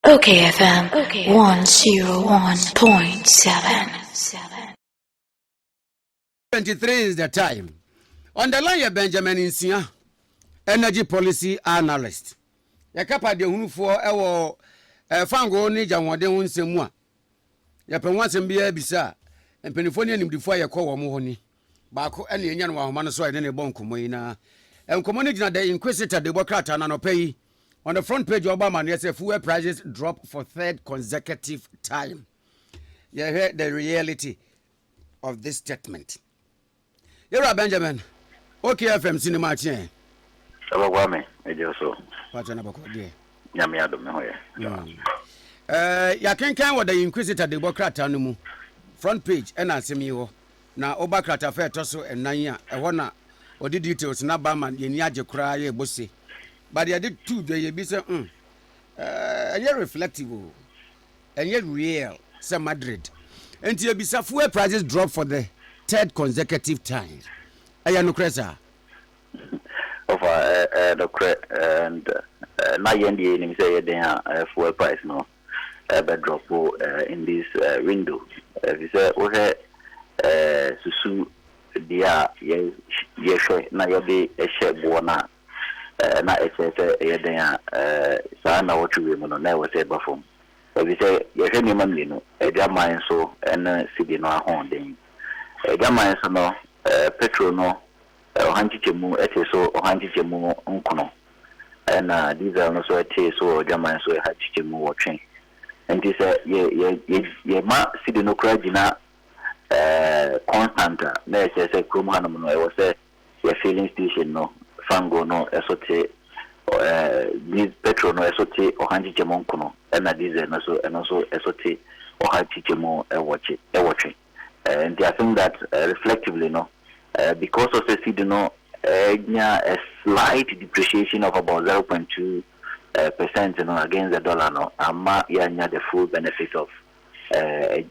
okayfm 101.7. 23 is the time. On the line, Benjamin Insia, energy policy analyst. Yakapa de hunfo ewo fango ni janwode ho nsemu a. Yapen wansem bia bisa. Mpenifo ni animdifo yakọ wo mo honi. Baako ene enya no ahoma no so ene ne bon komo yi na. Enkomo ni gina the inquisitor de bokrata na no pay. On the front page Obama and say fuel prices drop for third consecutive time. You heard the reality of this statement. You're Benjamin. OKFM cinema chain. Sabagwame, ejoso. What's an about dear? Nyamiado mehoye. Ya can what the inquisitor de bokrata no mu. Front page and ansemi na obokrata fair toso and nanya e wona odi details na ba man ye ni age kra ye bosi. But they did two they be say and you reflective and yet real say Madrid. And you be fuel prices drop for the third consecutive time. Aya no kresa. Of the and na yendi ni say den fuel price no be drop in this window. We say o he susu dia ye hwe na ye be ehye bo na na ese yeden sa na wotwe mu no na we say bafom. We say ye hwe ni mamli no edwaman so en sidi no ahon edwaman so no petrol no ohanchichemu ete so ohanchichemu nkono na diesel no so ete so edwaman so hachichemu wotwen. And this ye ma sidi no kra gina constant na ese krom hanum no e wo say ye filling station no fango no esote this petrol no esote ohanchichemu nkono na diesel no so esote ohanchichemu ewoche. And I think that reflectively no because of the seed no a slight depreciation of about 0.2% against the dollar no ama yanya the full benefit of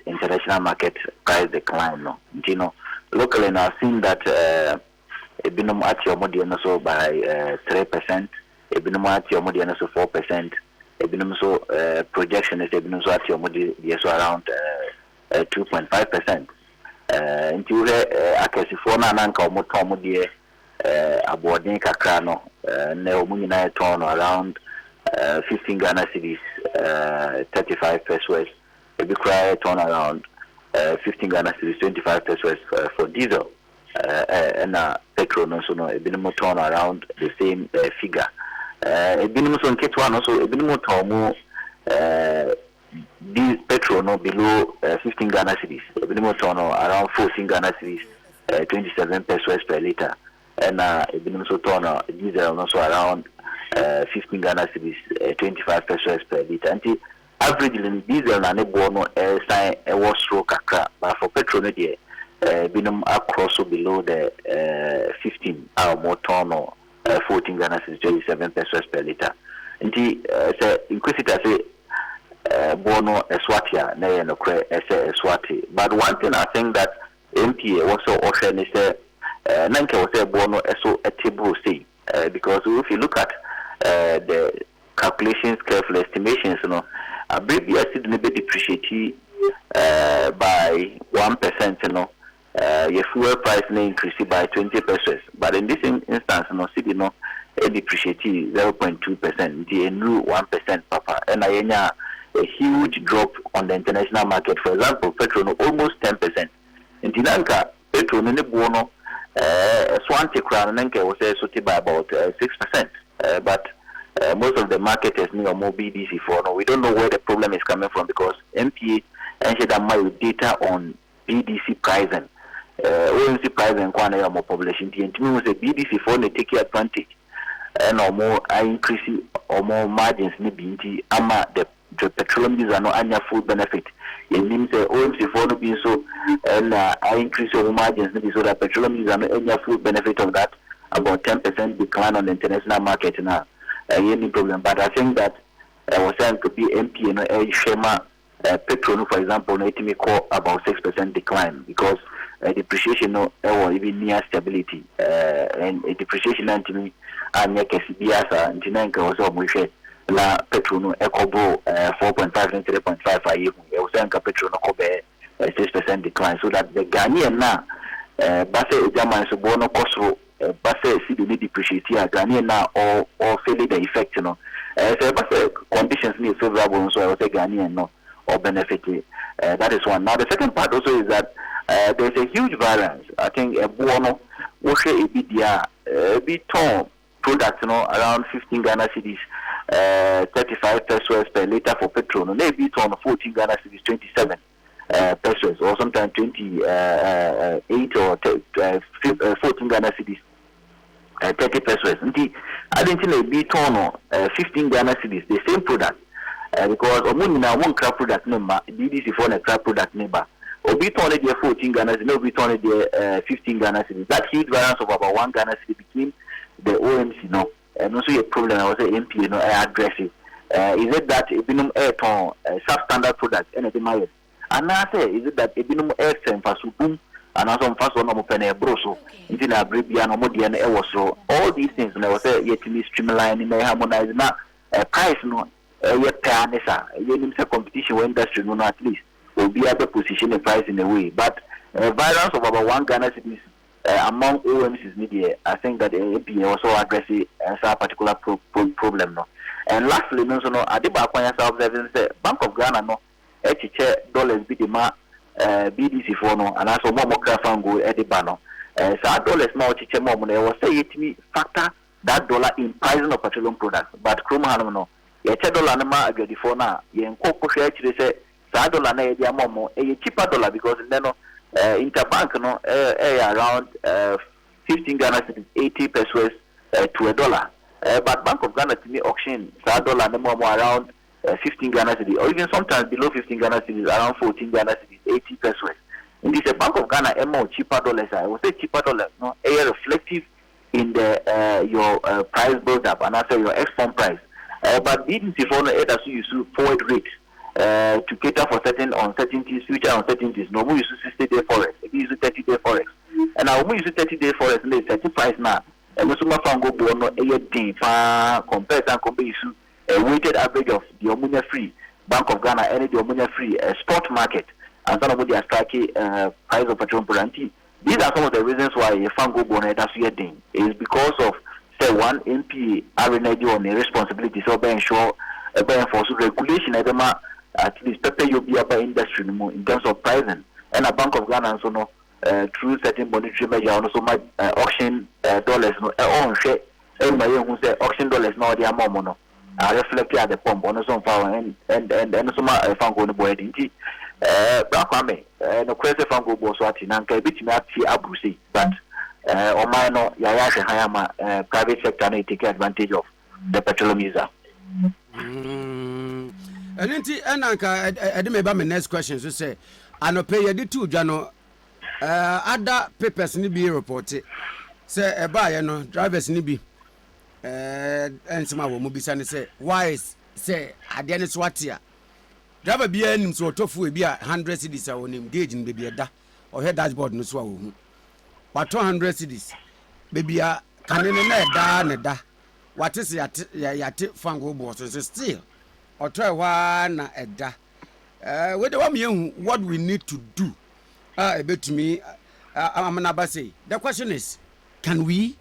international market price decline no. You know, locally now I've seen that ebinum at your modi so by 3%, ebinum at your modi so 4%, ebinum so projection is ebinum so at your modi so around 2.5%. Until akasifo na nanka omoto modie abodin kakra no na omunyina turn around 15 Ghana cedis 35 pesos ebi cry turn around 15 Ghana cedis 25 pesos for diesel and petrol no so no ebi no turn around the same figure ebi no so nketwa no so ebi no turn this petrol no below 15 Ghana cedis. Ebinimo tono around 14 Ghana cedis, 27 pesos per liter. And ebinimo so tono diesel no so around 15 Ghana cedis, 25 pesos per liter. And average diesel na ne bono sign was stroke kakra, but for petrol no dey ebinimo across so below the 15 or more tono 14 Ghana cedis, 27 pesos per liter. And say inquisitor say bono eswatia na ye no kre ese eswati. But one thing I think that MPA also offer is nanke was bono eso etable say because if you look at the calculations, careful estimations, you know, a baby acid may be depreciated by 1%, you know, your fuel price may increase by 20 pesos. But in this instance, you know, you know, it depreciated 0.2%, the new 1% papa, and I a huge drop on the international market. For example, petrol almost 10%. In Tinanka, petrol in the bono, Swanti crown was sold by about 6%. But most of the market is near more BDC for no. We don't know where the problem is coming from because MPA and my data on BDC pricing. OMC pricing quite more population. The was a BDC for they take advantage and or more increase or more margins maybe ama the petroleum diesel no anya full benefit. It means OMC for no being so and I increase your margins maybe so that petroleum diesel no anya full benefit of that about 10% decline on the international market now. Any problem, but I think that I was saying could be MP and a schema petrol for example no it may call about 6% decline because depreciation no or even near stability and depreciation and to me and yet biasa and tinanka was la petrol no ekobo 4.5 and 3.5 a year. E was anka petrol no kobe 6% decline, so that the Ghanaian na base German so bono cost base see the depreciate here Ghanaian na or feeling the effect, you know. So base conditions need favorable, so I was a Ghanaian no or benefit. That is one. Now the second part also is that there's a huge variance. I think a bono washe a bit ton product, you know, around 15 Ghana cedis, 35 pesos per liter for petrol. No, maybe ton 14 Ghana cedis, 27 pesos, or sometimes 28 or 14 Ghana cedis, 30 pesos. I didn't think a bit ton 15 Ghana cedis, the same product. Because Omunina one crap product number, DDC for a crap product number. Obi only the 14 Ghana cedis, Obi only the 15 Ghana cedis. That huge variance of about 1 Ghana cedis became the OMC, no, and also a problem. I was a MP, you know, address it. Is it that a minimum air ton substandard product and a demand? And I say, is it that a minimum air time for boom and also fast one of penny broso, into a Bribian or Modian air was so all these things, and I was yet to be streamlined in a harmonized now price, no. Yet competition with industry no at least will be able to position the price in a way, but variance of about 1 Ghana cedis among OMCs media, I think that the APA also addresses a particular problem, no. And lastly, no, so no, I did observing say Bank of Ghana no, dollars be the BDC for no, and also more go at the banner. So dollars now more money. I was say it me factor that dollar in pricing of petroleum products, but Chroma no. $10 na ma agadi for na ye nko kwhwe akire se $1 na ye dia momo e cheaper dollar because then no interbank no around 15 Ghana cedis 80 pesos to $1 but Bank of Ghana to me auction $1 na momo around 15 Ghana cedis or even sometimes below 15 Ghana cedis around 14 Ghana cedis 80 pesos and this Bank of Ghana more cheaper dollars I would say cheaper dollars no reflective in the your price build up and also your export price. But BDC for no either use forward rate to cater for certain uncertainties, future uncertainties. No more use 60-day forex. We use 30-day forex. And now we use 30-day forex. And they 35 now. And also my fan go no a day compared to compare a weighted average of the ammonia free Bank of Ghana and the ammonia free spot market. And some of the striking price of petroleum product. These are some of the reasons why a fan go no that's your thing. It is because of one MP are on the responsibility so by ensure by enforce regulation at least prepare you be about industry in terms of pricing and a Bank of Ghana so no through certain monetary measure also my auction dollars no own share who say auction dollars no the amount no reflect at the pump on some power and so my fan go no boy Black no crazy fan go so at nanka bit me at abuse but or minor Hayama private sector may take advantage of the petroleum user. And I remember my next question to say, I no pay the two Jano other papers need be reported. Say a buyer no drivers need be and some will be say why is say at the end is what here. Driver be any so tofu be 100 cities I will engage in baby da or head dashboard no so. But 200 cedis baby can in da what is yat fango boss still or try one da what we need to do a bit to me I'm an say the question is can we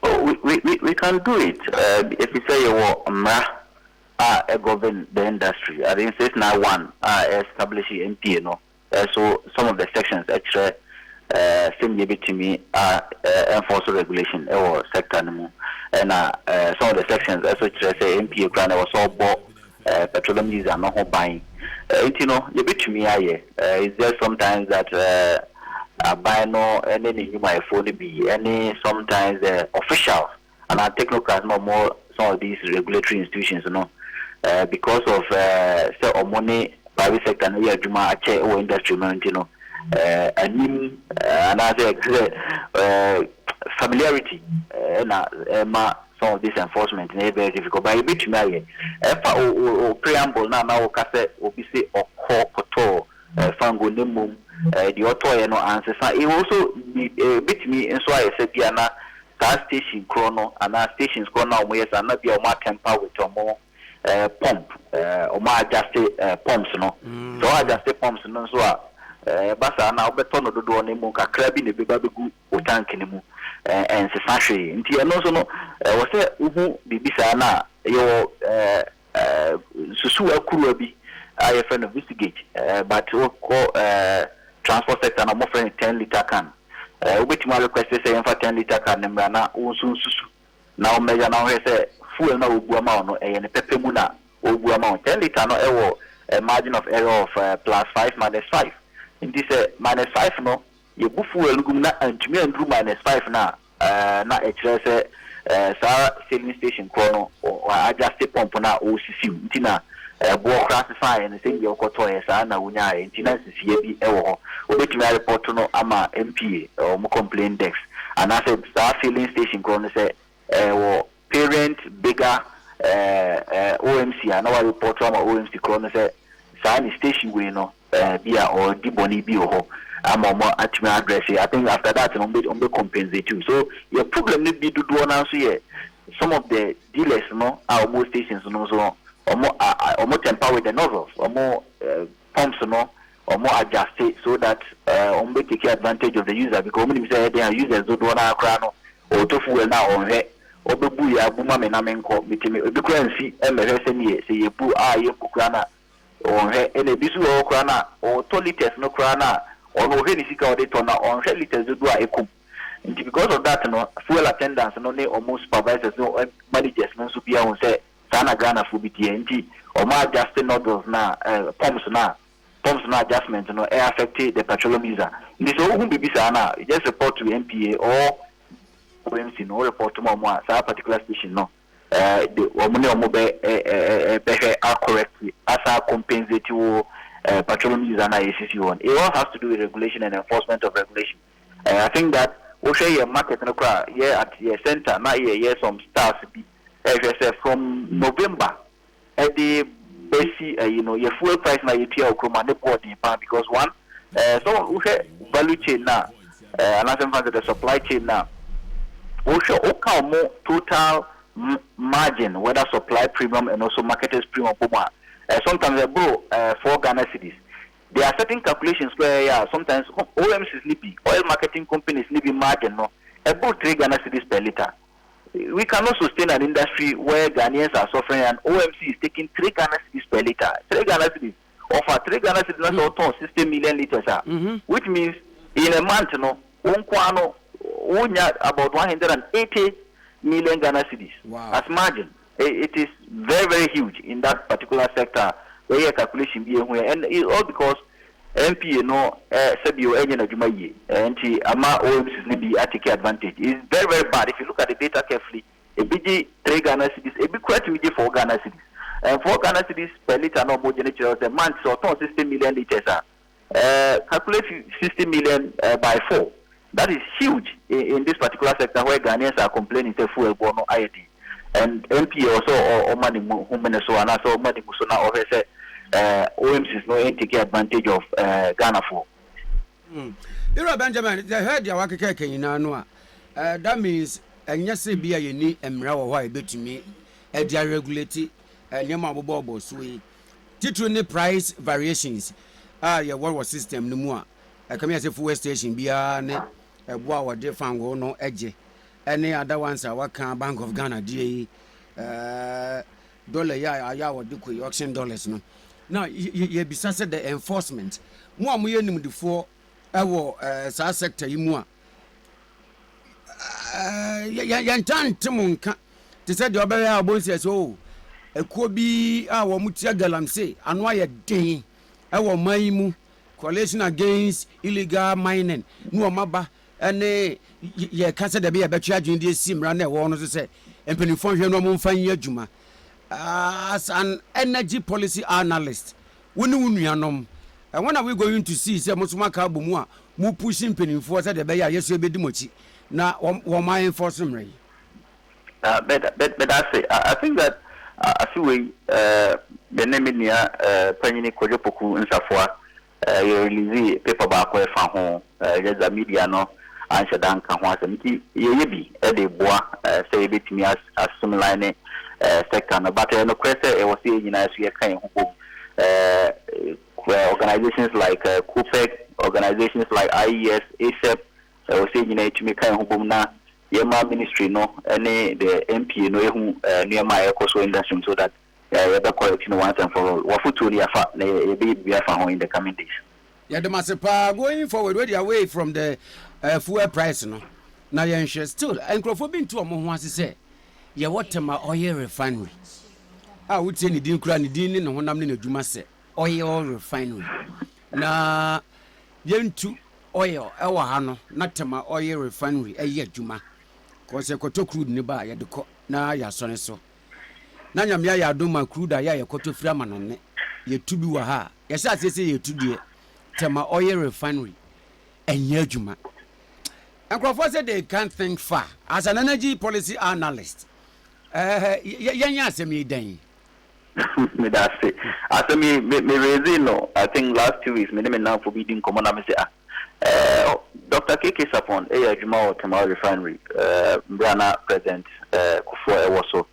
we can do it if you say you govern the industry I didn't say now one establish MP no so some of the sections extra same bit to me enforce regulation or sector and some of the sections also say MP plan was all bought petroleum users are not buying you know you bit to me is there sometimes that buy no any you might phone be any sometimes officials and our technocrats no more some of these regulatory institutions you know because of say money private sector no yeah juma ache or industry you know and another familiarity some of this enforcement is very difficult. But a bit me preamble now kase obi say okoto fango nemum the author no answer. It also bit me and so I said piana that station chrono and our stations chrono we are not be a more temper with a more pump or more adjusted pumps no so adjusted pumps no so basa na obeto no dodo ne mu kakra bi ne beba begu o tank ne mu and se sahwe nti eno so no wo se uhu bibisa na yo susu akuru bi I have investigate but ko transport sector na mo friend 10 liter can obetima request say 10 liter can nemra na unsu susu na o measure na o say fuel na ogu ama no ne pepe mu na ogu ama 10 liter no ewo a margin of error of +5 -5 in this -5 no ye bu fuel gum na antumi andru -5 na na e kire say sa filling station ko no adjust pump na o sisi ntina bo classify and say you okoto sa na wunya ntina sisi bi e wo obetumi report no ama MPA or mo complaint desk and I said sa filling station ko no say wo parent bigger OMC and our report from OMC ko no say sa ni station we no bia or di boni bi ho ama mo atumi address. I think after that on be compensate too. So your problem need be do na so here some of the dealers no are most stations no so or temper with the nozzles or more pumps no or more adjust it so that on be take advantage of the user because when you say they are users do na akra no or to fuel na on he obebu ya buma me na menko mitimi obekwansi emerese ne say ye bu ye bu kra na on he ene bisu o kra na o to liters no kra na on o he ni sika o de to na on he liters do a ekum. Because of that no fuel attendants no ne almost supervisors no managers no so bia on say sana Ghana for BTNT or ma adjust nozzles na pumps na adjustment no affect the petroleum user. This all who be sana just report to MPA or OMC no report to mo sa particular station no the omune omobe are correctly as a compensate to petroleum user na ACC one. It all has to do with regulation and enforcement of regulation. I think that we share your market no cry at your center na here some stars be from November at the basic your fuel price na you tia okroma ne board because one so we share value chain na and as in the supply chain na we share more total margin whether supply premium and also marketers premium sometimes they borrow 4 Ghana cedis. There are certain calculations where sometimes OMC is sleepy, oil marketing companies sleepy margin no about 3 Ghana cedis per liter. We cannot sustain an industry where Ghanaians are suffering and OMC is taking 3 Ghana cedis per liter. 3 Ghana cedis offer 3 Ghana cedis not 60 million liters, which means in a month no about 180 million Ghana cedis as margin. It is very, very huge in that particular sector where your calculation be and it's all because MPA no said you engine adwuma ye and ama OMCs be take advantage. It's very, very bad. If you look at the data carefully, a BG 3 Ghana cedis, a big quite me 4 Ghana cedis. And 4 Ghana cedis per liter no more generators a month so 60 million liters calculate 60 million by 4. That is huge in this particular sector where Ghanaians are complaining say fuel bono IED. And MP also or money who so and also money so now say OMC is no take advantage of Ghana for. You Benjamin, they heard your work that means and yes be a ni emra wo why bet me e dia regulate nyama bobo so titru ni price variations your world system no mu a come here say fuel station bia ne eboa wo de fango no eje any other ones are working Bank of Ghana DA dollar ya what do auction dollars no now you be said the enforcement mo amoye nim defo ewo sa sector yi mu a ya ntante mo nka te said the obere abonse so ekuo bi a wo mutia galamse ano aye den ewo man mu coalition against illegal mining no maba ene ye kase de be ye betwa adwende simra na ewo no so se empenifo hwe no mo mfa yin adwuma as an energy policy analyst woni wunuanom and when are we going to see say musuma ka bomu a mu pushing empenifo se de be ya yeso ebedi mochi na wo my enforcement but I think that I feel we the name in here panyini kojopoku nsafoa you release paper back fa ho the media no answer dan ka ho asem ti ye bi e de boa say betimi as similar sector no but no kwese e wo say nyina so ye kan ho bom organizations like COPEC, organizations like IES, ASEP, we say nyina etimi kan ho bom na yema ministry no any the MP no ehu nearby ecoso industry so that you be correct once and for all what future ya fa na ye be afa ho in the coming days. Yeah, the massive going forward where they away from the fuel price no. Now you're still and crofobin to a more say yeah what my oil refinery. I would say ni din kura ni din no honam ne adwuma se oil refinery. Na yentu oil ewa ha no na tema oil refinery eye adwuma. Cause e koto crude ni ba ye de ko na ya sone so. Na nyamya ya adoma crude ya ye koto fira manone ye tubi wa ha. Ye sha se ye tudie tema oil refinery enye adwuma. And Crawford said they can't think far. As an energy policy analyst, yanya se me den. Me that say. As me raise no. I think last 2 weeks me now forbidding common am say Dr. KK Sapon adwuma o tema refinery Brana president Kufo Ewoso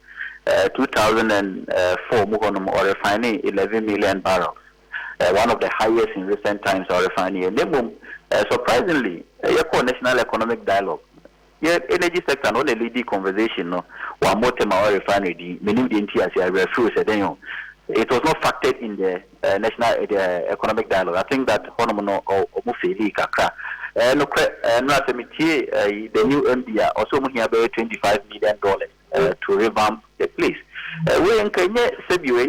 2004 mo kono mo refining 11 million barrels. One of the highest in recent times or refining. And surprisingly, national economic dialogue. Yeah, energy sector no the leading conversation no. One more time our refinery, many the NTS I refuse it was not factored in the national economic dialogue. I think that honomono or mufeli kakra. No the new MD also here about $25 million to revamp the place. We in Kenya Sebu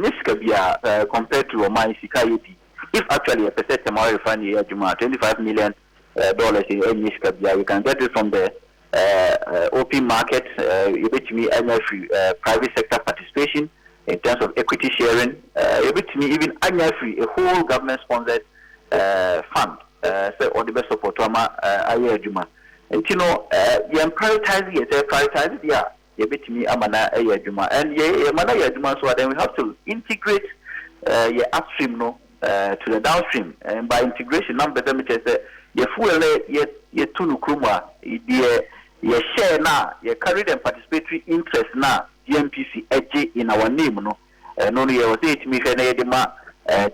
compared to Omai Sikayeti. If actually a percent tomorrow refinery $25 million in Niskabia, we can get it from the open market, free private sector participation in terms of equity sharing, even free a whole government sponsored fund. So all the best support Juma. And you know, you prioritize it, you bet me amana Juma. And amana Juma, so then we have to integrate your upstream no to the downstream. And by integration, number them is your fuel ye tunu kruma ye share na ye carry them participatory interest na GMPC edge in our name no no ye was it me fe na ye de ma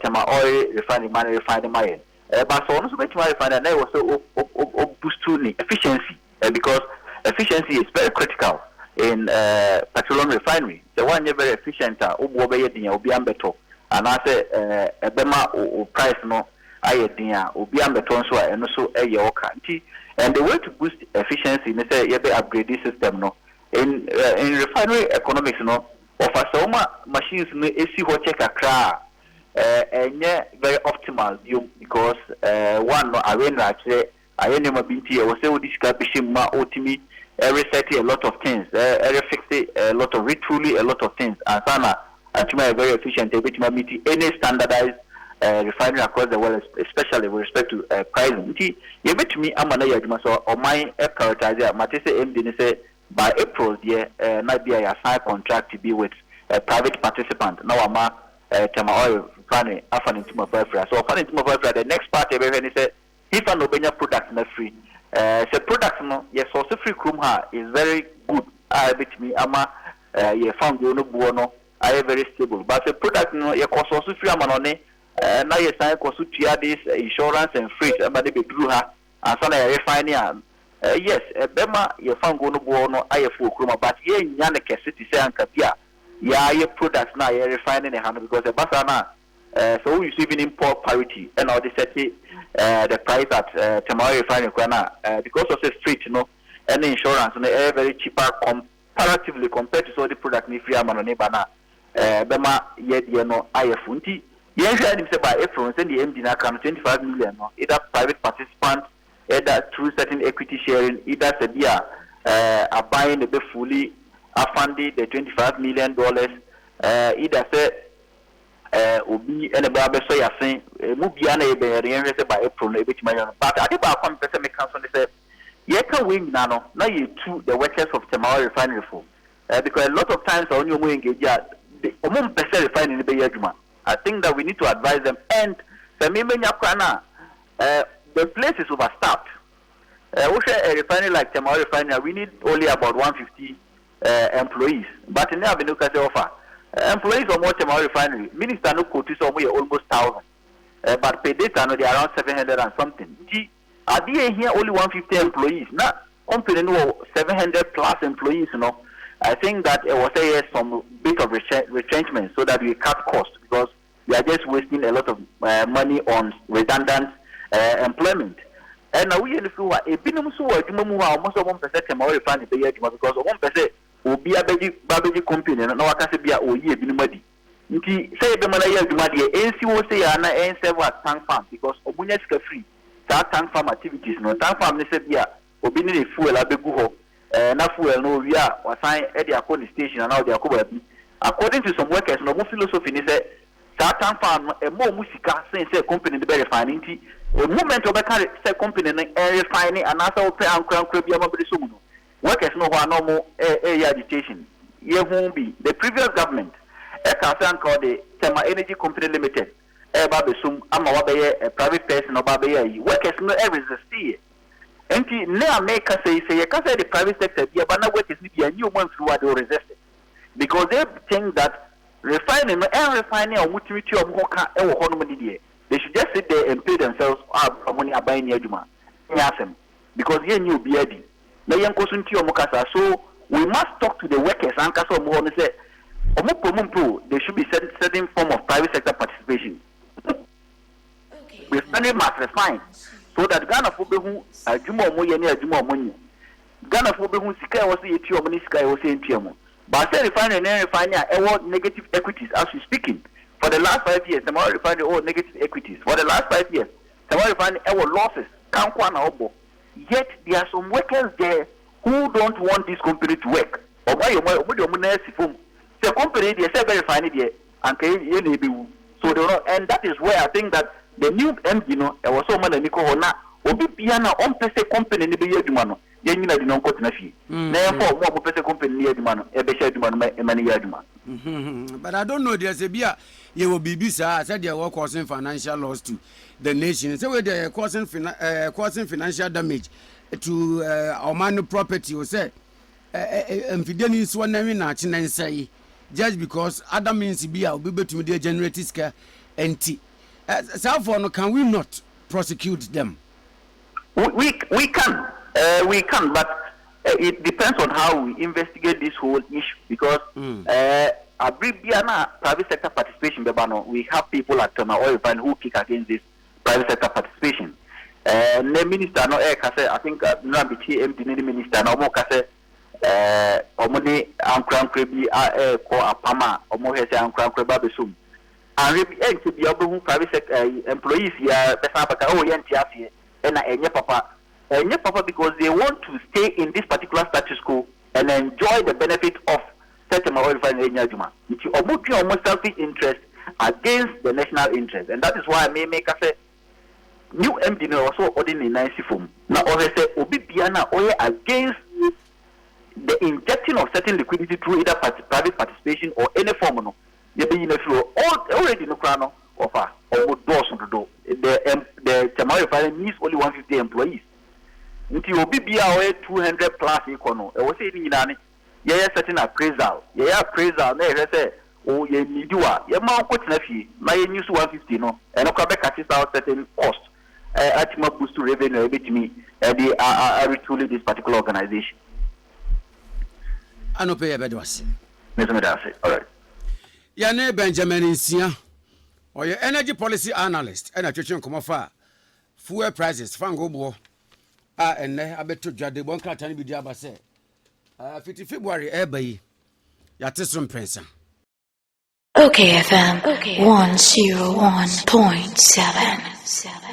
tama oil refinery man refine my but so no so bet my refine na was so boost to efficiency because efficiency is very critical in petroleum refinery the one you very efficient obo be ye din obi ambeto and I say ebema price no ayedin obi ambeto nso a eno so eye oka nti. And the way to boost efficiency, they say, you upgrade this system. No, in refinery economics, no, offer some machines, no, AC hot check a car, and yeah, very optimal because one, no, I went actually, I ain't never been here. Was say this caption, ma ultimate, reset a lot of things, fix a lot of retooling, a lot of things, and sana, actually very efficient. They meet any standardized. Refinery across the world, especially with respect to pricing. You bet me, I'm an idea, so or my prioritizer, Matisse MD say by April, might be a sign contract to be with a private participant. Now, I'm Tama oil refinery, Afan into my boyfriend. So, Afan into my boyfriend, the next part, everyone say, if an Obenya product not free, so product, no, yes, also free Krumha is very good. I bet me, you found you no buono, I am very stable. But the product, no, you cost also free money. Now you sign consultia this insurance and freight, but they be through her and so I refine yes, Bema, you found go no buono, I have full chroma, but ye Yanaka city say and Kapia, yeah, your products now you're refining a hand because the Basana, so you see even import parity and all this the price at tomorrow refining because of the freight, you know, and the insurance and they're very cheaper comparatively compared to all the product if you are on a bana, Bema, yet you know, I have funti. Yes, I say by April, send the MD now come 25 million, no? Either private participant, either through certain equity sharing, either Sabia are buying the fully funded the $25 million, either say Obi and a barber so you're saying Mubiana by April, but I think about one person may come from the say, you can win now, now you to the workers of tomorrow refinery for because a lot of times on your way engage, the amount percent refining the Bayajuma. I think that we need to advise them. And the place is overstaffed. We share a refinery like Tema Refinery. We need only about 150 employees, but in the avenue can offer employees or more Tema Refinery. Minister no quote somewhere almost 1,000, but per data no they are around 700 and something. Are they here only 150 employees? Now, on 700 plus employees, you know. I think that it was some bit of retrenchment so that we cut costs because we are just wasting a lot of money on redundant employment. And now we in the floor, a binum so almost 1% more refund because 1% will be a baby company and no one can be a year binumadi. You say the Malaya Dumadi, NC say Anna and several tank farm because Obuneska free. Tank farm activities, no tank farm, they said, yeah, Obini fuel, a big na fuel no we are assign at the according station and now they are according to some workers no more philosophy is say certain farm a more musica since a company the refining a movement of a company and refining and also pay and crown workers no one no more agitation here won't be the previous government a concern called the Tema Energy Company Limited Babesum a private person or Babaya workers no resist here. And now make us say you can say the private sector be a work is a new one through what they resist because they think that refining and refining or multimity of they should just sit there and pay themselves money are buying Yajuma. Yes, because you knew BID. So we must talk to the workers and say there should be certain form of private sector participation. Refining must refine. So that Ghana for who a Jumo Moyani, a Jumo Money. Ghana for who Sky was the Etio Monisky was in Tiamo. But I refining and refining award negative equities as we speaking. For the last 5 years, the more refining all negative equities. For the last 5 years, the more refining our losses can't one obo. Yet there are some workers there who don't want this company to work. Or why you the company they say verifying it and so they know, and that is where I think that the new MD no e was so man Nico na obi bia na on pese company ni be yaduma no ye nyina di non kotena fi na for mo pese company ni yaduma no e be share aduma no e mani yaduma. But I don't know there's a bia ye will be bisa said they were causing financial loss to the nation. So we they causing financial damage to our man property we say mfideni so na wi na chi na nsai just because other means bia obi betumi dey generate scare enti can we not prosecute them? We can, but it depends on how we investigate this whole issue because private sector participation, we have people at Tema Oil Refinery who kick against this private sector participation. The minister, no, I think, no, the minister, no more, omode ankran krebi ko apama omo hese ankran kreba besum and to be able to private sector employees ya pesa baka oh yenti afie na enye papa because they want to stay in this particular status quo and enjoy the benefit of certain oil refinery nyajuma nti omo almost selfish interest against the national interest, and that is why I may make us say new MD also ordinary nice form now or say obi bia na oye against the injecting of certain liquidity through either private participation or any form no you be in a flow already no crano offer or doors on the door the Tema Refinery needs only 150 employees nti obi bia oye 200 plus econo e wo say ni nyina ne ye certain appraisal na e say o ye nidiwa ye ma ko tena fie na ye use 150 no e no kwa be cut out certain cost atima boost to revenue e betimi they are retool this particular organization. I no pay a bed was. All right. Your name Benjamin Insia or your energy policy analyst and a church come off fuel prices fango bo and I bet to judge the one cat and be diaba say 50 February airby Yatisum Prince. OKFM 101.7.